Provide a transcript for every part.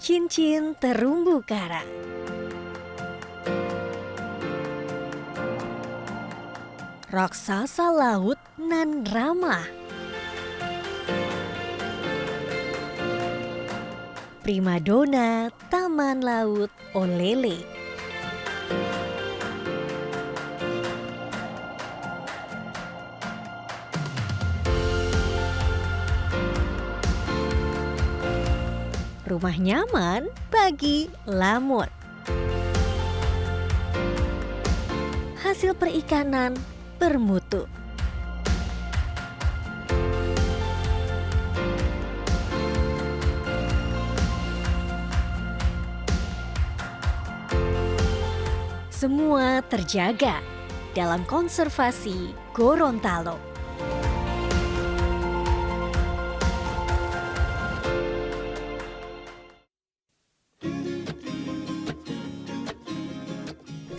Cincin terumbu karang. Raksasa laut nan ramah. Primadona Taman Laut Olele. Rumah nyaman bagi lamut. Hasil perikanan bermutu. Semua terjaga dalam konservasi Gorontalo.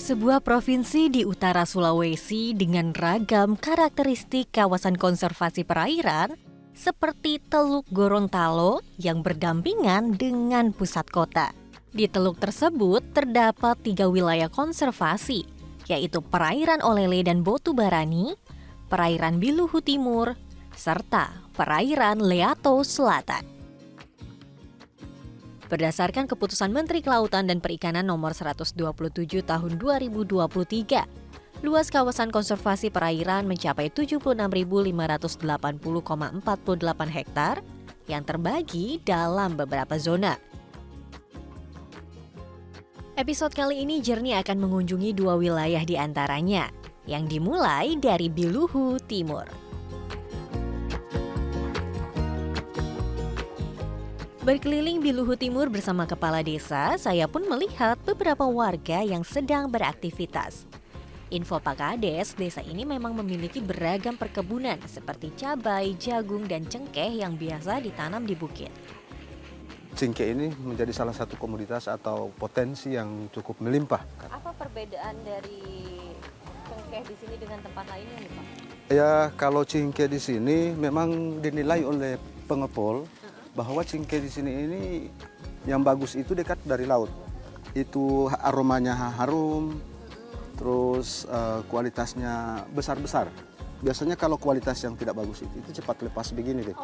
Sebuah provinsi di utara Sulawesi dengan ragam karakteristik kawasan konservasi perairan seperti Teluk Gorontalo yang berdampingan dengan pusat kota. Di teluk tersebut terdapat 3 wilayah konservasi, yaitu perairan Olele dan Botubarani, perairan Biluhu Timur, serta perairan Leato Selatan. Berdasarkan keputusan Menteri Kelautan dan Perikanan nomor 127 tahun 2023, luas kawasan konservasi perairan mencapai 76.580,48 hektar yang terbagi dalam beberapa zona. Episode kali ini Jernih akan mengunjungi 2 wilayah di antaranya, yang dimulai dari Biluhu Timur. Berkeliling Biluhu Timur bersama kepala desa, saya pun melihat beberapa warga yang sedang beraktivitas. Info Pak Kades, desa ini memang memiliki beragam perkebunan seperti cabai, jagung, dan cengkeh yang biasa ditanam di bukit. Cengkeh ini menjadi salah satu komoditas atau potensi yang cukup melimpah. Apa perbedaan dari cengkeh di sini dengan tempat lainnya nih Pak? Ya, kalau cengkeh di sini memang dinilai oleh pengepul bahwa cengkeh di sini ini yang bagus itu dekat dari laut. Itu aromanya harum, terus kualitasnya besar-besar. Biasanya kalau kualitas yang tidak bagus itu cepat lepas begini deh.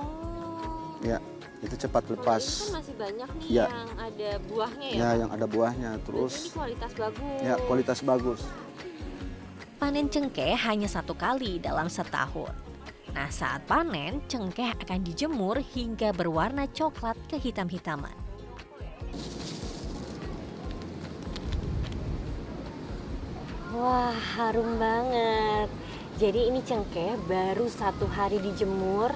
Ya, itu cepat lepas. Ini kan masih banyak nih ya, yang ada buahnya ya? Ya, Pak? yang ada buahnya. Terus ini kualitas bagus. Ya, kualitas bagus. Panen cengkeh hanya 1 kali dalam setahun. Nah, saat panen, cengkeh akan dijemur hingga berwarna coklat kehitam-hitaman. Wah, harum banget. Jadi ini cengkeh baru 1 hari dijemur,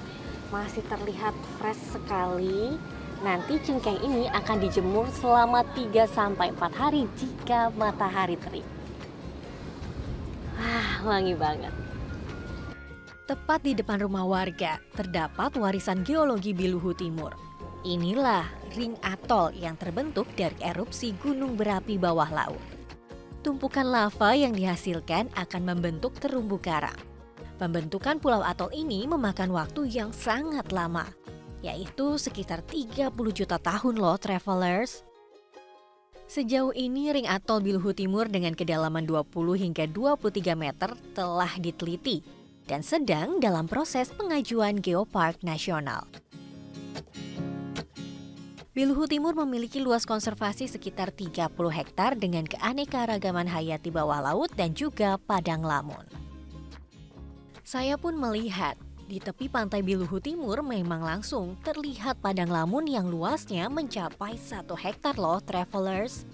masih terlihat fresh sekali. Nanti cengkeh ini akan dijemur selama 3-4 hari jika matahari terik. Wah, wangi banget. Tepat di depan rumah warga, terdapat warisan geologi Biluhu Timur. Inilah ring atol yang terbentuk dari erupsi gunung berapi bawah laut. Tumpukan lava yang dihasilkan akan membentuk terumbu karang. Pembentukan pulau atol ini memakan waktu yang sangat lama, yaitu sekitar 30 juta tahun loh travelers. Sejauh ini ring atol Biluhu Timur dengan kedalaman 20 hingga 23 meter telah diteliti dan sedang dalam proses pengajuan Geopark Nasional. Biluhu Timur memiliki luas konservasi sekitar 30 hektar dengan keanekaragaman hayati bawah laut dan juga padang lamun. Saya pun melihat di tepi pantai Biluhu Timur memang langsung terlihat padang lamun yang luasnya mencapai 1 hektar loh travelers.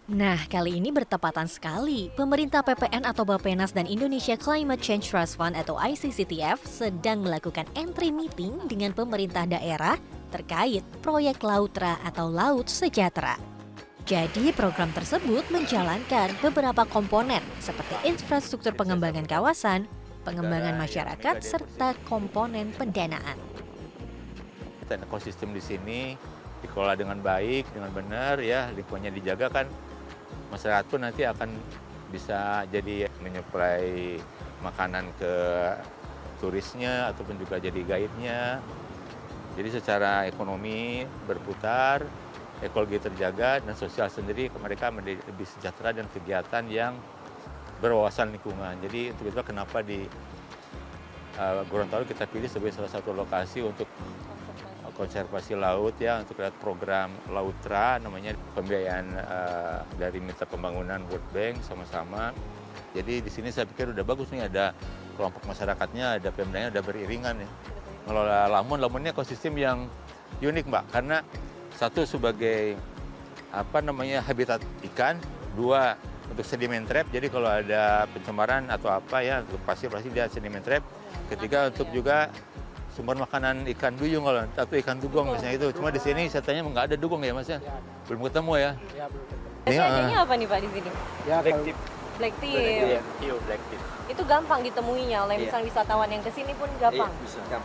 Nah, kali ini bertepatan sekali. Pemerintah PPN atau Bappenas dan Indonesia Climate Change Trust Fund atau ICCTF sedang melakukan entry meeting dengan pemerintah daerah terkait proyek Lautra atau Laut Sejahtera. Jadi, program tersebut menjalankan beberapa komponen seperti infrastruktur pengembangan kawasan, pengembangan masyarakat, serta komponen pendanaan. Dan ekosistem di sini dikelola dengan baik, dengan benar, ya lingkungannya dijaga kan. Masyarakat pun nanti akan bisa jadi menyuplai makanan ke turisnya ataupun juga jadi guide-nya. Jadi secara ekonomi berputar ekologi terjaga dan sosial sendiri mereka menjadi lebih sejahtera dan kegiatan yang berwawasan lingkungan. Jadi untuk itu kenapa di Gorontalo kita pilih sebagai salah satu lokasi untuk konservasi laut ya, untuk lihat program Lautra namanya, pembiayaan dari Mitra Pembangunan World Bank sama-sama. Jadi di sini saya pikir udah bagus nih, ada kelompok masyarakatnya, ada Pemdanya, udah beriringan ya. Mengelola Lamun ini ekosistem yang unik Mbak, karena satu sebagai habitat ikan, dua untuk sedimen trap, jadi kalau ada pencemaran atau apa ya, pasti dia sedimen trap. Ketiga untuk juga sumber makanan ikan duyung atau ikan dugong misalnya itu. Cuma di sini saya tanya nggak ada dugong ya Mas ya? Belum ketemu ya? Adanya apa nih Pak di sini? Ya, Black tip. Hiu black tip. Itu gampang ditemuinya oleh misalnya wisatawan yang kesini pun gampang. Iya, bisa.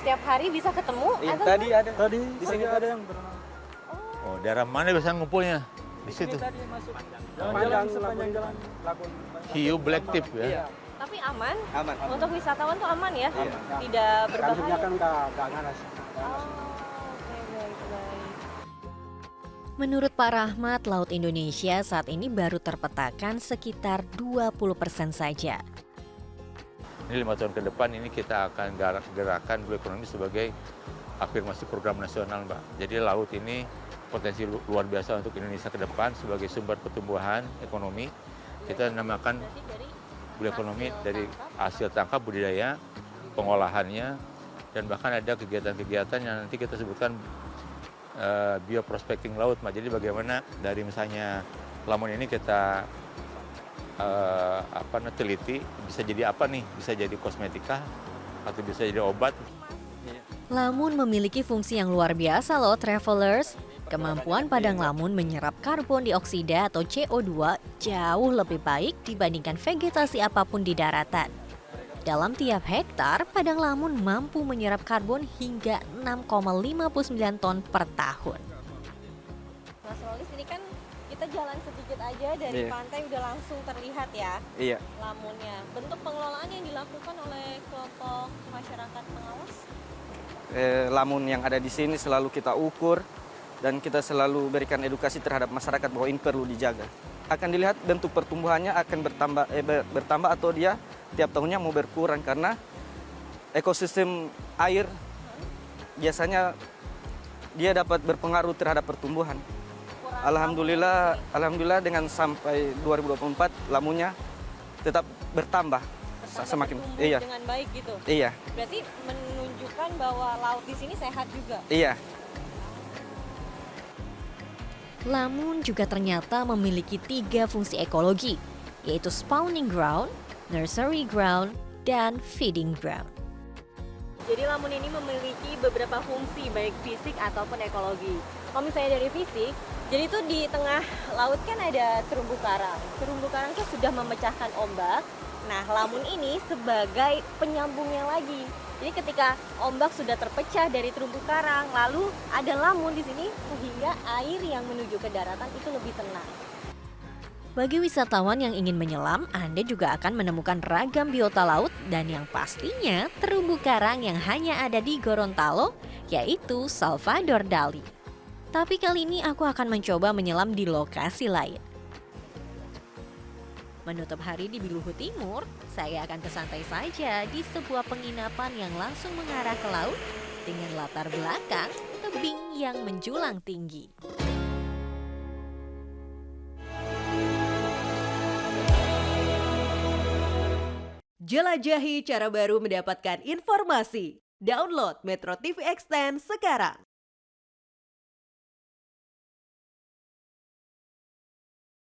Setiap hari bisa ketemu atau Tadi gimana? ada. Tadi di sini ada yang berenang. Oh, daerah mana biasa ngumpulnya? Di situ. Tadi masuk jalan sepanjang jalan Lagun. Hiu black tip ya? Iya. Tapi aman? Aman. Untuk wisatawan tuh aman ya? Iya. Tidak berbahaya? kan nggak nganas. Oke, baik. Menurut Pak Rahmat, Laut Indonesia saat ini baru terpetakan sekitar 20% saja. Ini 5 tahun ke depan ini kita akan gerakan Blue Economy sebagai afirmasi program nasional Mbak. Jadi laut ini potensi luar biasa untuk Indonesia ke depan sebagai sumber pertumbuhan ekonomi. Kita namakan Blue Economy dari hasil tangkap, budidaya, pengolahannya, dan bahkan ada kegiatan-kegiatan yang nanti kita sebutkan bioprospecting laut, Mbak. Jadi bagaimana dari misalnya Lamun ini kita teliti bisa jadi apa nih? Bisa jadi kosmetika atau bisa jadi obat. Lamun memiliki fungsi yang luar biasa loh travelers. Kemampuan padang lamun menyerap karbon dioksida atau CO2 jauh lebih baik dibandingkan vegetasi apapun di daratan. Dalam tiap hektar, padang lamun mampu menyerap karbon hingga 6,59 ton per tahun. Mas Rolis, ini kan kita jalan sedikit aja dari pantai udah langsung terlihat ya Iya. lamunnya. Bentuk pengelolaan yang dilakukan oleh kelompok masyarakat pengawas? Lamun yang ada di sini selalu kita ukur dan kita selalu berikan edukasi terhadap masyarakat bahwa ini perlu dijaga. Akan dilihat bentuk pertumbuhannya akan bertambah atau dia tiap tahunnya mau berkurang karena ekosistem air biasanya dia dapat berpengaruh terhadap pertumbuhan. Alhamdulillah dengan sampai 2024 lamunnya tetap bertambah semakin dengan baik gitu. Iya. Berarti menunjukkan bahwa laut di sini sehat juga. Iya. Lamun juga ternyata memiliki 3 fungsi ekologi, yaitu spawning ground, nursery ground, dan feeding ground. Jadi Lamun ini memiliki beberapa fungsi baik fisik ataupun ekologi. Kalau misalnya dari fisik, jadi itu di tengah laut kan ada terumbu karang. Terumbu karang itu sudah memecahkan ombak. Nah, Lamun ini sebagai penyambungnya lagi. Jadi ketika ombak sudah terpecah dari terumbu karang, lalu ada lamun di sini sehingga air yang menuju ke daratan itu lebih tenang. Bagi wisatawan yang ingin menyelam, Anda juga akan menemukan ragam biota laut dan yang pastinya terumbu karang yang hanya ada di Gorontalo, yaitu Salvador Dali. Tapi kali ini aku akan mencoba menyelam di lokasi lain. Menutup hari di Biluhu Timur, saya akan bersantai saja di sebuah penginapan yang langsung mengarah ke laut dengan latar belakang tebing yang menjulang tinggi. Jelajahi cara baru mendapatkan informasi. Download Metro TV Extend sekarang.